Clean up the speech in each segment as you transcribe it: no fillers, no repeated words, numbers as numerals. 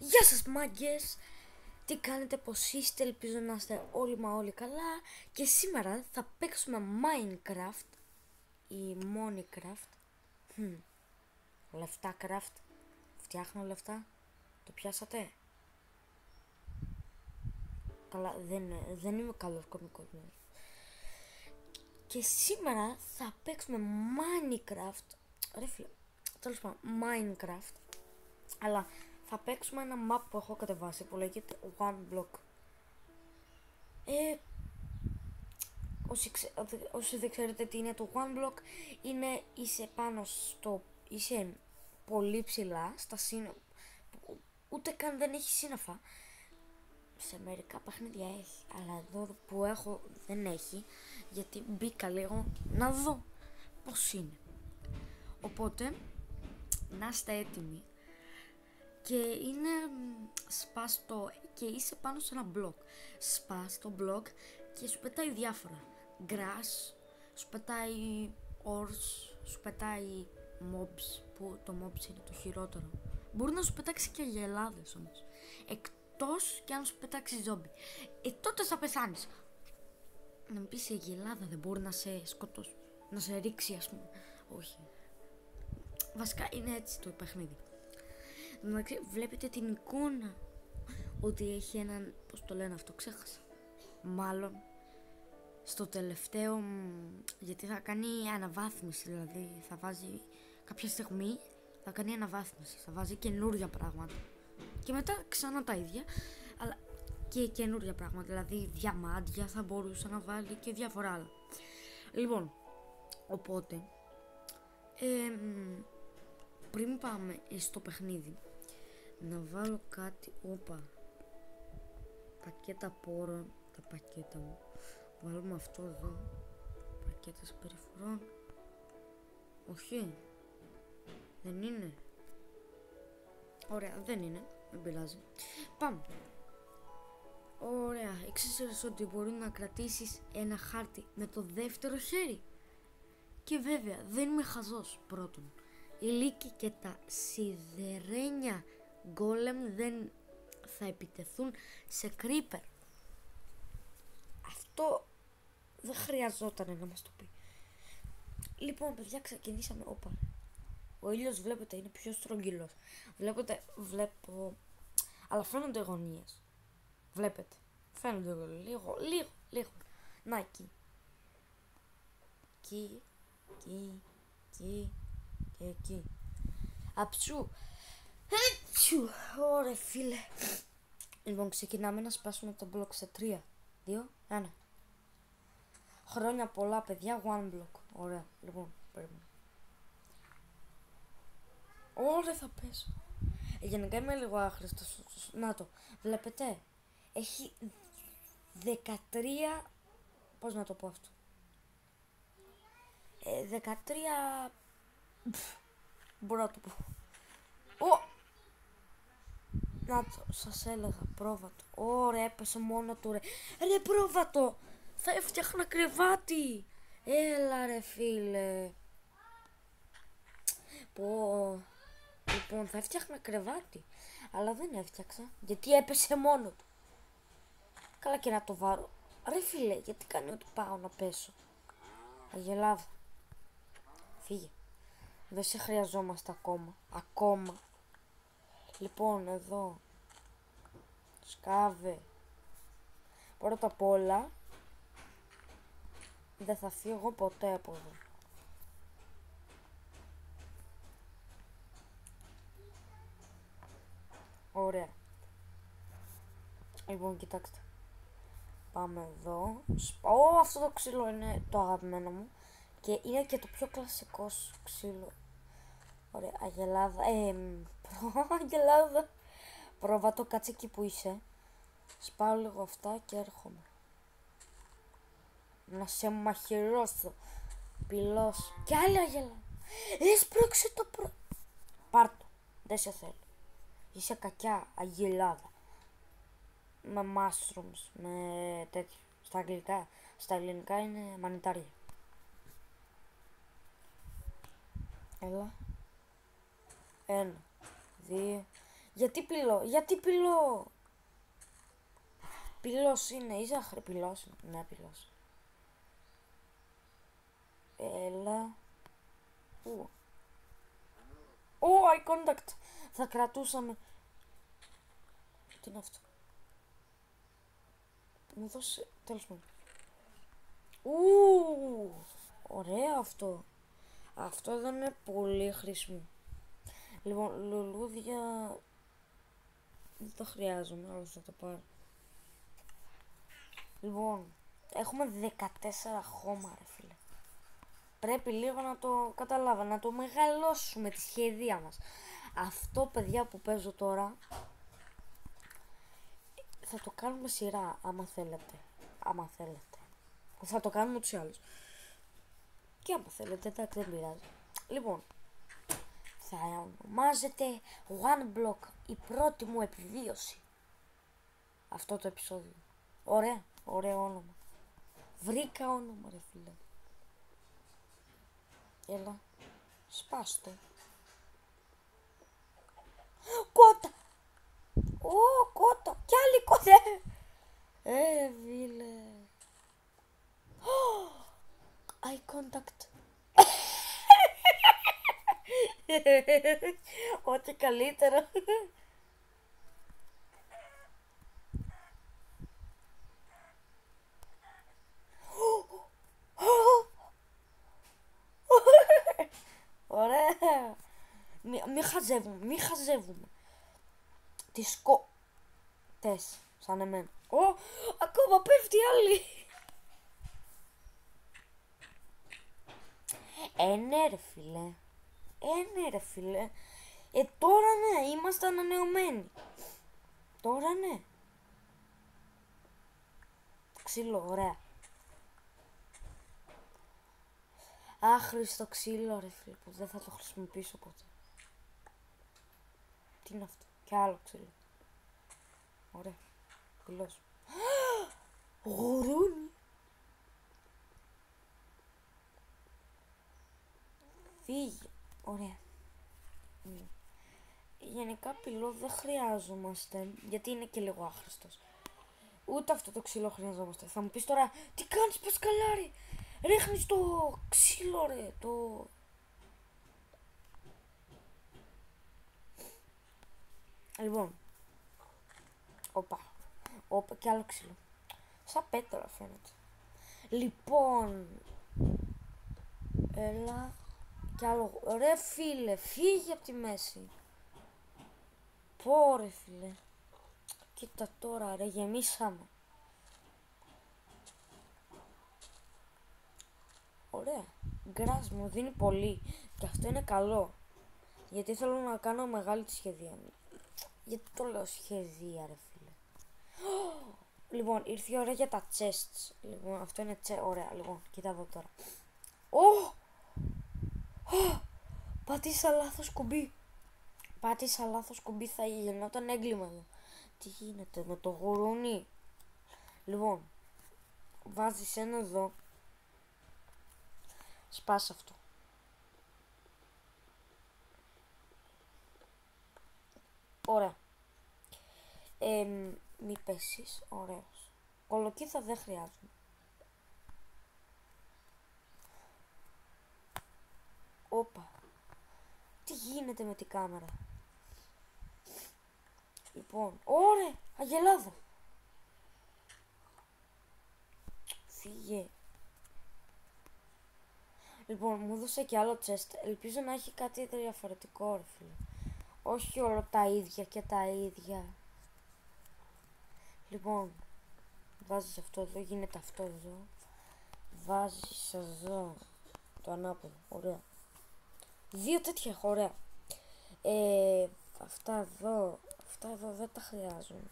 Γεια σας μάγκες! Τι κάνετε, πως είστε? Ελπίζω να είστε όλοι μα όλοι καλά. Και σήμερα θα παίξουμε Minecraft ή Moneycraft. Λεφτά craft. Φτιάχνω λεφτά. Το πιάσατε? Καλά, δεν είμαι καλός κωμικός. Και σήμερα θα παίξουμε Minecraft. Ρε φίλε, τέλος πάντων, Minecraft. Αλλά θα παίξουμε ένα map που έχω κατεβάσει που λέγεται One Block. Όσοι δεν ξέρετε τι είναι το One Block, είναι είσαι πάνω είσαι πολύ ψηλά στα σύνορα, ούτε καν δεν έχει σύννεφα. Σε μερικά παιχνίδια έχει, αλλά εδώ που έχω δεν έχει, γιατί μπήκα λίγο να δω πως είναι. Οπότε να είστε έτοιμοι. Και είναι σπάστο και είσαι πάνω σε ένα μπλοκ. Σπάς το μπλοκ και σου πετάει διάφορα. Grass, σου πετάει ores, σου πετάει mobs, που το mobs είναι το χειρότερο. Μπορεί να σου πετάξει και αγελάδες όμως. Εκτός και αν σου πετάξει ζόμπι. Τότε θα πεθάνεις. Να μου πεις η αγελάδα δεν μπορεί να σε σκοτώσει, να σε ρίξει ας πούμε. Όχι. Βασικά είναι έτσι το παιχνίδι. Βλέπετε την εικόνα ότι έχει έναν, πώς το λένε αυτό, ξέχασα. Μάλλον στο τελευταίο, γιατί θα κάνει αναβάθμιση, δηλαδή θα βάζει κάποια στιγμή, θα κάνει αναβάθμιση, θα βάζει καινούρια πράγματα και μετά ξανά τα ίδια, αλλά και καινούρια πράγματα, δηλαδή διαμάντια θα μπορούσε να βάλει και διάφορα άλλα. Λοιπόν, οπότε πριν πάμε στο παιχνίδι, να βάλω κάτι. Όπα, πακέτα πόρων, τα πακέτα μου. Βάλουμε αυτό εδώ, πακέτα συμπεριφορών. Όχι, δεν είναι. Ωραία, δεν είναι, δεν πειράζει. Πάμε. Ωραία, ήξερες ότι μπορεί να κρατήσεις ένα χάρτη με το δεύτερο χέρι? Και βέβαια δεν είμαι χαζός. Πρώτον, οι λύκοι και τα σιδερένια γκόλεμ δεν θα επιτεθούν σε creeper. Αυτό δεν χρειαζόταν να μας το πει. Λοιπόν παιδιά, ξεκινήσαμε. Όπα, ο ήλιος βλέπετε είναι πιο στρογγυλός. Βλέπω, αλλά φαίνονται γωνίες. Βλέπετε, φαίνονται λίγο. Να, εκεί και εκεί. Αψού. Ωραία φίλε. Λοιπόν, ξεκινάμε να σπάσουμε το μπλοκ σε 3, 2, 1. Χρόνια πολλά παιδιά, one block. Ωραία, λοιπόν, παίρνουμε. Ωραία, θα πέσω. Γενικά είμαι λίγο άχρηστος. Να το, βλέπετε, έχει 13, πώς να το πω αυτό, 13, μπορώ να το πω. Να το, σας έλεγα, πρόβατο. Ωραία, έπεσε μόνο του ρε. Ρε πρόβατο, θα έφτιαχνα κρεβάτι. Έλα ρε φίλε. Λοιπόν, θα έφτιαχνα κρεβάτι, αλλά δεν έφτιαξα, γιατί έπεσε μόνο του. Καλά, και να το βάρω. Ρε φίλε, γιατί κάνει ότι πάω να πέσω? Αγελάδα, φύγε. Δεν σε χρειαζόμαστε ακόμα. Λοιπόν, εδώ σκάβε. Πρώτα απ' όλα δεν θα φύγω ποτέ από εδώ. Ωραία. Λοιπόν, κοιτάξτε, πάμε εδώ. Αυτό το ξύλο είναι το αγαπημένο μου και είναι και το πιο κλασικό ξύλο. Ωραία, αγελάδα, αγελάδα. Πρόβατο, κάτσε εκεί που είσαι. Σπάω λίγο αυτά και έρχομαι να σε μαχαιρώσω. Πυλώσω. Και άλλη αγελάδα. Έσπρωξε το Πάρτο, δεν σε θέλω. Είσαι κακιά αγελάδα. Με mushrooms, με τέτοιο. Στα αγγλικά, στα ελληνικά είναι μανιτάρια. Έλα. 1, 2. Γιατί πυλό. Πυλός είναι, ή ζάχαρη, πυλός είναι, ναι πυλός. Έλα. Πού. Eye contact. Θα κρατούσαμε. Τι είναι αυτό. Μου δώσε, τέλος πάντων. Ωραίο αυτό. Αυτό εδώ είναι πολύ χρήσιμο. Λοιπόν, λουλούδια δεν το χρειάζομαι, αλλά θα το πάρω. Λοιπόν, έχουμε 14 χώμα ρε φίλε. Πρέπει λίγο να το καταλάβω, να το μεγαλώσουμε τη σχεδία μας. Αυτό παιδιά που παίζω τώρα θα το κάνουμε σειρά άμα θέλετε. Άμα θέλετε. Θα το κάνουμε ούτως ή άλλως. Και άμα θέλετε, εντάξει δεν πειράζει. Λοιπόν, θα ονομάζεται One Block, η πρώτη μου επιβίωση. Αυτό το επεισόδιο. Ωραία, ωραίο όνομα. Βρήκα όνομα ρε φίλε. Έλα, σπάστο. Κότα! Κότα! Κι άλλη κότα! Φίλε. Eye contact. Ό,τι καλύτερο. Ωραία. Μη χαζεύουμε. Τι τες, σαν εμένα. Ακόμα πέφτει άλλη. Ναι ρε φίλε. Τώρα ναι, είμαστε ανανεωμένοι. Τώρα ναι. Ξύλο, ωραία. Άχρηστο ξύλο ρε φίλε, που δεν θα το χρησιμοποιήσω ποτέ. Τι είναι αυτό, και άλλο ξύλο. Ωραία, πυλός. Γουρούνι. Φύγε, ωραία. Γενικά πυλό δεν χρειάζομαστε, γιατί είναι και λίγο άχρηστος. Ούτε αυτό το ξύλο χρειαζόμαστε. Θα μου πεις τώρα, τι κάνεις Πασκαλάρη, ρίχνεις το ξύλο ρε, το... Λοιπόν, όπα και άλλο ξύλο. Σαν πέτρα φαίνεται. Λοιπόν, έλα και άλλο. Ρε φίλε, φύγε από τη μέση. Πω ρε φίλε. Κοίτα τώρα ρε, γεμίσαμε. Ωραία. Γκρας μου δίνει πολύ. Και αυτό είναι καλό. Γιατί θέλω να κάνω μεγάλη τη σχεδία μου. Γιατί το λέω σχεδία ρε φίλε. Λοιπόν, ήρθε η ώρα για τα chests. Λοιπόν, αυτό είναι ωραία. Λοιπόν, κοίτα εδώ τώρα. Πάτησα λάθος κουμπί. Πάτησα λάθος κουμπί, θα γινόταν έγκλημα εδώ. Τι γίνεται με το γουρούνι. Λοιπόν, βάζεις ένα εδώ. Σπάς αυτό. Ωραία. Μη πέσεις, ωραίος. Κολοκύθα δεν χρειάζομαι. Όπα. Τι γίνεται με την κάμερα. Λοιπόν, ωραία, αγελάδα. Φύγε. Λοιπόν, μου έδωσε και άλλο chest. Ελπίζω να έχει κάτι διαφορετικό ρε φίλε. Όχι όλα τα ίδια και τα ίδια. Λοιπόν, βάζεις αυτό εδώ, γίνεται αυτό εδώ. Βάζεις εδώ το ανάποδο, ωραία. 2 τέτοια έχω, ωραία. Αυτά εδώ δεν τα χρειάζομαι.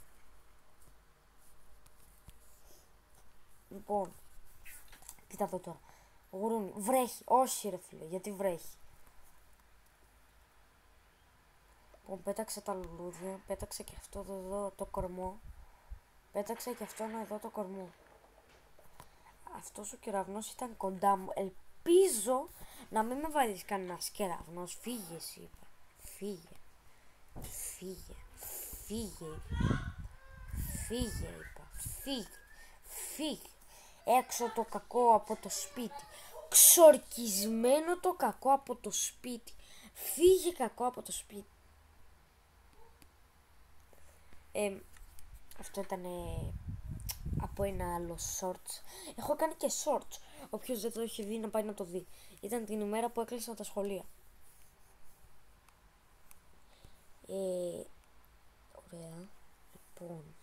Λοιπόν, κοίτα εδώ τώρα. Γουρούνι, βρέχει, όχι ρε φίλε, γιατί βρέχει. Λοιπόν, πέταξε τα λουλούδια, πέταξε και αυτό εδώ το κορμό. Πέταξε και αυτόν εδώ το κορμό. Αυτός ο κεραυνός ήταν κοντά μου. Ελπίζω να μην με βάλεις κανένας κεραυνός. Φύγε εσύ είπα. Φύγε. Φύγε. Φύγε είπα. Φύγε. Έξω το κακό από το σπίτι. Ξορκισμένο το κακό από το σπίτι. Φύγε κακό από το σπίτι. Αυτό ήταν από ένα άλλο shorts. Έχω κάνει και shorts. Όποιος δεν το έχει δει να πάει να το δει. Ήταν την ημέρα που έκλεισαν τα σχολεία. Ωραία. Λοιπόν.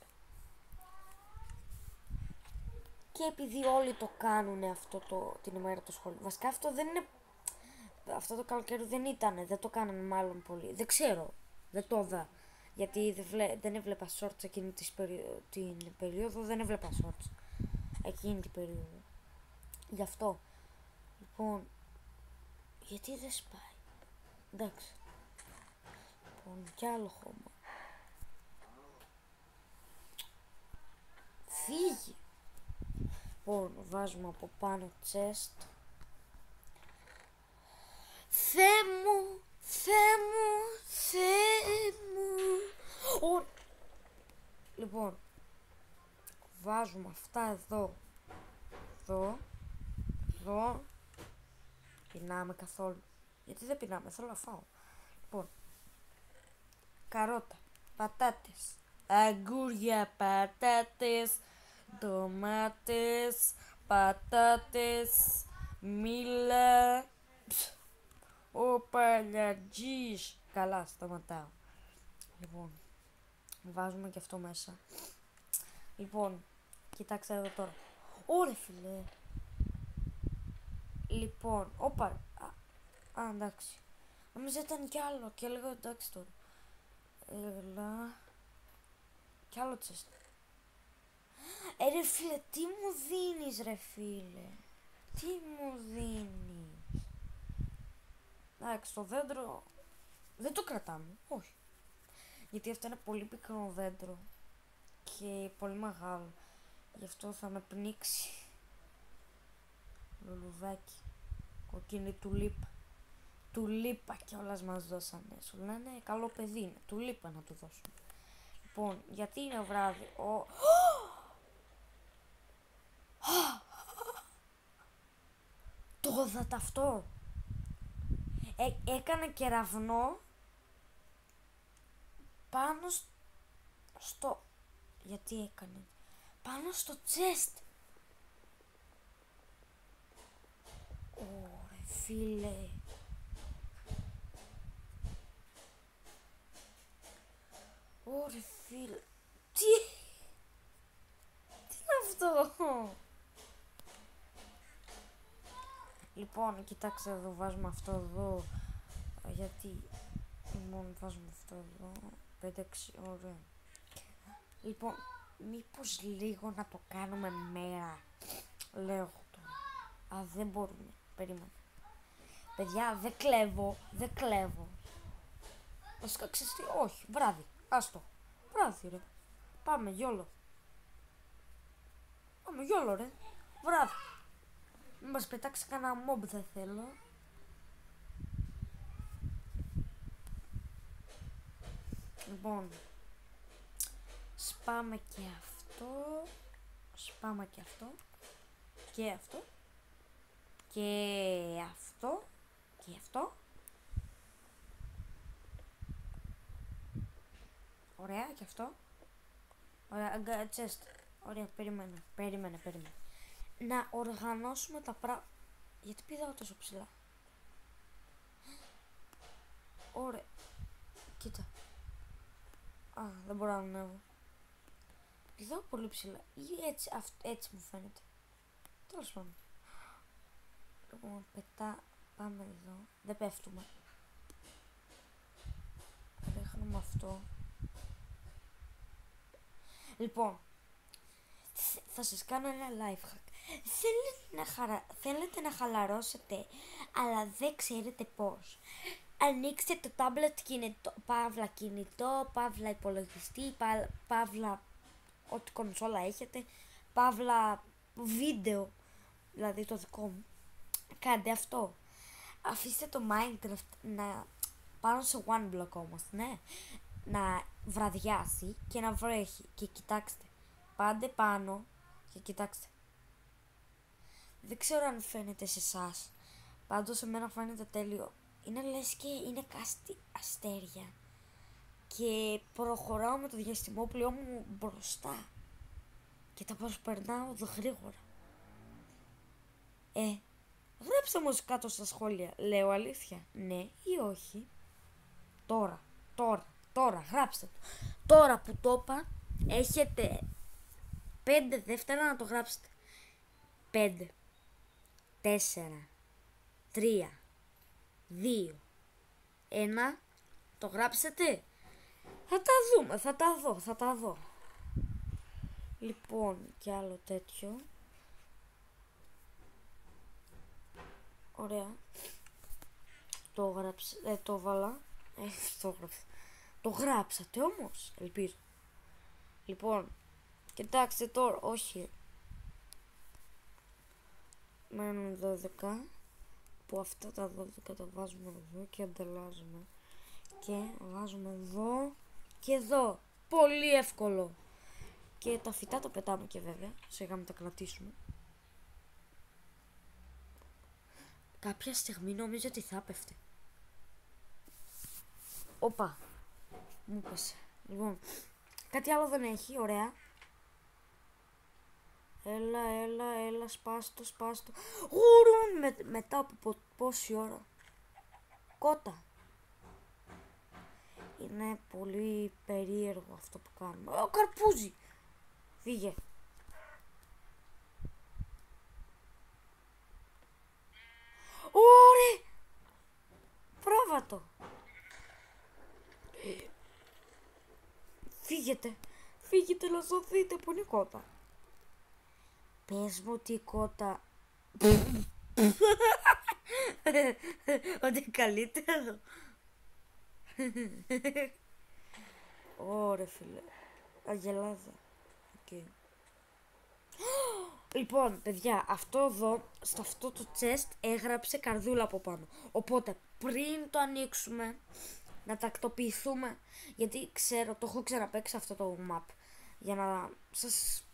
Και επειδή όλοι το κάνουν αυτό την ημέρα του σχολείου. Βασικά αυτό δεν είναι. Αυτό το καλοκαίρι δεν ήταν. Δεν το κάνανε μάλλον πολύ. Δεν ξέρω. Δεν το είδα. Γιατί δεν έβλεπα shorts εκείνη την περίοδο. Δεν έβλεπα shorts εκείνη την περίοδο. Γι' αυτό. Λοιπόν. Γιατί δεν σπάει. Εντάξει. Λοιπόν, κι άλλο χώμα. Φύγει. Λοιπόν, βάζουμε από πάνω chest. Θεέ μου. Λοιπόν, βάζουμε αυτά εδώ. Πεινάμε καθόλου. Γιατί δεν πεινάμε, θέλω να φάω. Λοιπόν, καρότα, πατάτες, αγκούρια, πατάτες, ντομάτες, πατάτες, μήλα. Ο παλιατζής. Καλά, σταματάω. Λοιπόν, βάζουμε και αυτό μέσα. Λοιπόν, κοιτάξτε εδώ τώρα. Ωρε φίλε. Λοιπόν, όπα. Εντάξει. Νομίζω ήταν κι άλλο και έλεγα εντάξει τώρα. Έλα. Κι άλλο τσες. Ρε φίλε, τι μου δίνεις ρε φίλε. Τι μου δίνεις. Εντάξει, το δέντρο δεν το κρατάμε, όχι. Γιατί αυτό είναι πολύ πικρό δέντρο και πολύ μεγάλο. Γι' αυτό θα με πνίξει. Λουλουδάκι. Κοκκίνη τουλίπα. Τουλίπα κιόλας μας δώσανε. Σου λένε καλό παιδί είναι. Τουλίπα να του δώσουμε. Λοιπόν, γιατί είναι βράδυ. Το είδατε αυτό. Έκανε κεραυνό πάνω στο. Γιατί έκανε. Πάνω στο chest. Ωρε φίλε. Ωρε φίλε. Τι είναι αυτό. Λοιπόν, κοιτάξτε εδώ, βάζουμε αυτό εδώ. Γιατί μόνο βάζουμε αυτό εδώ. 5-6 ωραία. Λοιπόν, μήπως λίγο να το κάνουμε μέρα. Λέω τώρα. Δεν μπορούμε. Περίμενε. Παιδιά, δεν κλέβω. Βασικά ξέρεις τι, όχι, βράδυ. Άστο. Βράδυ ρε. Πάμε γιόλο ρε. Βράδυ. Μην μας πετάξει κανένα mob, δεν θέλω. Λοιπόν, σπάμε και αυτό. Και αυτό. Ωραία, και αυτό. Ωραία, chest. Ωραία, περίμενε. Να οργανώσουμε τα πράγματα. Γιατί πηδάω τόσο ψηλά. Ωραία. Κοίτα. Δεν μπορώ να ανέβω. Πηδάω πολύ ψηλά. Ή έτσι μου φαίνεται. Τέλος πάντων. Λοιπόν, πάμε εδώ. Δεν πέφτουμε. Ρίχνουμε αυτό. Λοιπόν, θα σας κάνω ένα life hack. Θέλετε να χαλαρώσετε, αλλά δεν ξέρετε πώς. Ανοίξτε το tablet κινητό, παύλα υπολογιστή, παύλα ό,τι κονσόλα έχετε, παύλα βίντεο, δηλαδή το δικό μου. Κάντε αυτό. Αφήστε το Minecraft να πάνω σε OneBlock όμως, ναι. να βραδιάσει και να βρέχει. Και κοιτάξτε, πάντε πάνω και κοιτάξτε. Δεν ξέρω αν φαίνεται σε εσάς. Πάντως σε μένα φαίνεται τέλειο. Είναι λες και είναι κάστη αστέρια. Και προχωράω με το διαστημόπλοιό μου μπροστά. Και τα προσπερνάω γρήγορα. Γράψτε μου κάτω στα σχόλια. Λέω αλήθεια, ναι ή όχι. Τώρα, γράψτε το. Τώρα που το είπα, έχετε 5 δεύτερα να το γράψετε. 5, 4, 3, 2, 1. Το γράψετε. Θα τα δούμε, θα τα δω. Λοιπόν, και άλλο τέτοιο. Ωραία. Το γράψα, το βάλα. Το γράψατε όμως, ελπίζω. Λοιπόν, κοιτάξτε τώρα, όχι. Μένουν 12. Που αυτά τα 12 τα βάζουμε εδώ και ανταλλάζουμε. Και βάζουμε εδώ και εδώ. Πολύ εύκολο. Και τα φυτά τα πετάμε και βέβαια. Σιγά μην τα κρατήσουμε. Κάποια στιγμή νομίζω ότι θα πέφτει. Όπα. Μου πέσε. Λοιπόν, κάτι άλλο δεν έχει, ωραία. Έλα, σπάστο. Γουρούν μετά από πόση ώρα. Κότα. Είναι πολύ περίεργο αυτό που κάνουμε. Ο καρπούζι. Φύγε. Ωραία. Πρόβατο. Φύγετε να σωθείτε που είναι η κότα. Πες μου ότι η κότα... Ότι καλύτερο. Ωραία φίλε. Αγελάδα. Okay. Λοιπόν παιδιά, αυτό εδώ, σε αυτό το chest έγραψε καρδούλα από πάνω. Οπότε πριν το ανοίξουμε, να τακτοποιηθούμε, γιατί ξέρω, το έχω ξαναπαίξει αυτό το map, για να σας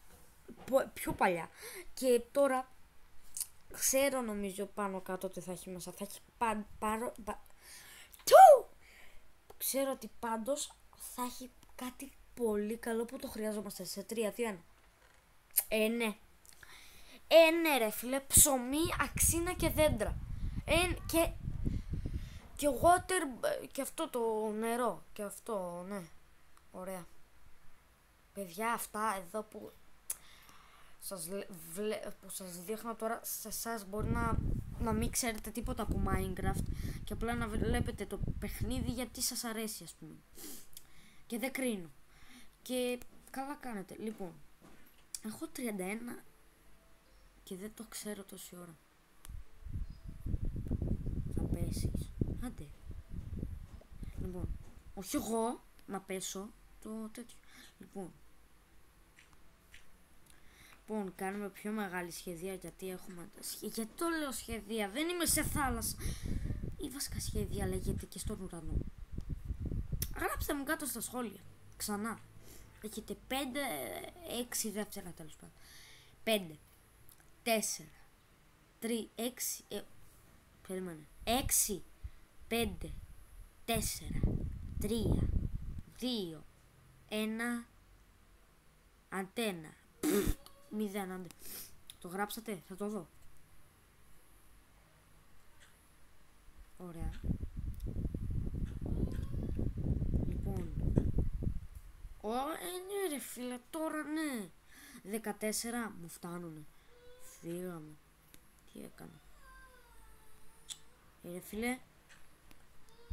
πω πιο παλιά. Και τώρα ξέρω νομίζω πάνω κάτω τι θα έχει μέσα. Θα έχει ξέρω ότι πάντως θα έχει κάτι πολύ καλό που το χρειαζόμαστε σε 3, 2, 1. Ναι. Ναι ρε φίλε, ψωμί, αξίνα και δέντρα. Και water, και αυτό το νερό. Και αυτό, ναι. Ωραία. Παιδιά, αυτά εδώ που σας δείχνω τώρα, σε εσάς μπορεί να μην ξέρετε τίποτα από Minecraft και απλά να βλέπετε το παιχνίδι γιατί σας αρέσει, ας πούμε. Και δεν κρίνω. Και καλά κάνετε. Λοιπόν, έχω 31 και δεν το ξέρω τόση ώρα. Θα πέσεις. Άντε. Λοιπόν, όχι εγώ να πέσω, το τέτοιο. Λοιπόν, κάνουμε πιο μεγάλη σχεδία γιατί έχουμε... Γιατί το λέω σχεδία, δεν είμαι σε θάλασσα. Ή βασικά σχεδία λέγεται και στον ουρανό. Γράψτε μου κάτω στα σχόλια. Ξανά. Έχετε 5, 6 δεύτερα τέλος πάντων. 5, 4, 3, 6, περίμενε. 6, 5, 4, 3, 2, 1, αντένα. 0, άντε. Το γράψατε, θα το δω. Ωραία. Λοιπόν. Ναι ρε φίλε, τώρα ναι. 14 μου φτάνουνε. Φύγαμε. Τι έκανα. Ρε φίλε.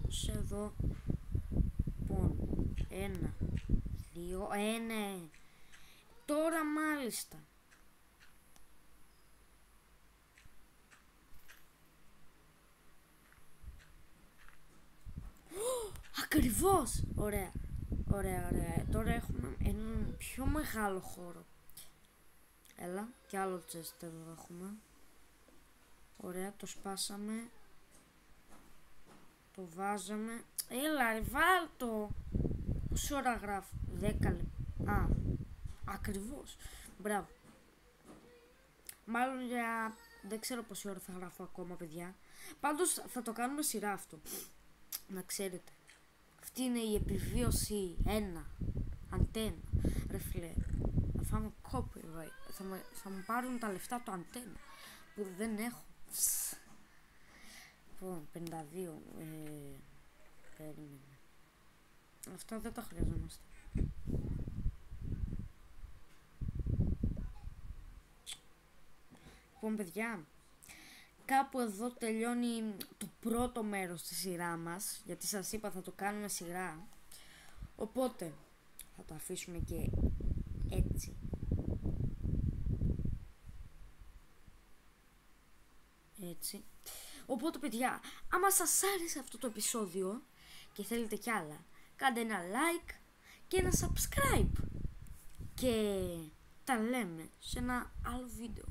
Σε εδώ. Λοιπόν. 1, 2, ναι. Τώρα μάλιστα. Ακριβώς. Ωραία. Τώρα έχουμε έναν πιο μεγάλο χώρο. Έλα, και άλλο chest εδώ έχουμε. Ωραία, το σπάσαμε. Το βάζαμε. Έλα ρε, βάλ' το. Πόση ώρα γράφω? 10 λεπτά. Α, ακριβώς. Μπράβο. Μάλλον για... δεν ξέρω πόση ώρα θα γράφω ακόμα, παιδιά. Πάντως θα το κάνουμε σειρά αυτό. Να ξέρετε. Αυτή είναι η επιβίωση 1. Αντένα. Ρε φίλε, θα φάμε copyright. Θα μου πάρουν τα λεφτά το αντένα που δεν έχω. Λοιπόν, 52. Περίμενε. Αυτά δεν τα χρειαζόμαστε. Λοιπόν, παιδιά, κάπου εδώ τελειώνει το πρώτο μέρος της σειρά μας, γιατί σας είπα θα το κάνουμε σειρά, οπότε θα το αφήσουμε και έτσι. Έτσι. Οπότε, παιδιά, άμα σας άρεσε αυτό το επεισόδιο και θέλετε κι άλλα, κάντε ένα like και ένα subscribe και τα λέμε σε ένα άλλο βίντεο.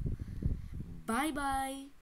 Bye bye.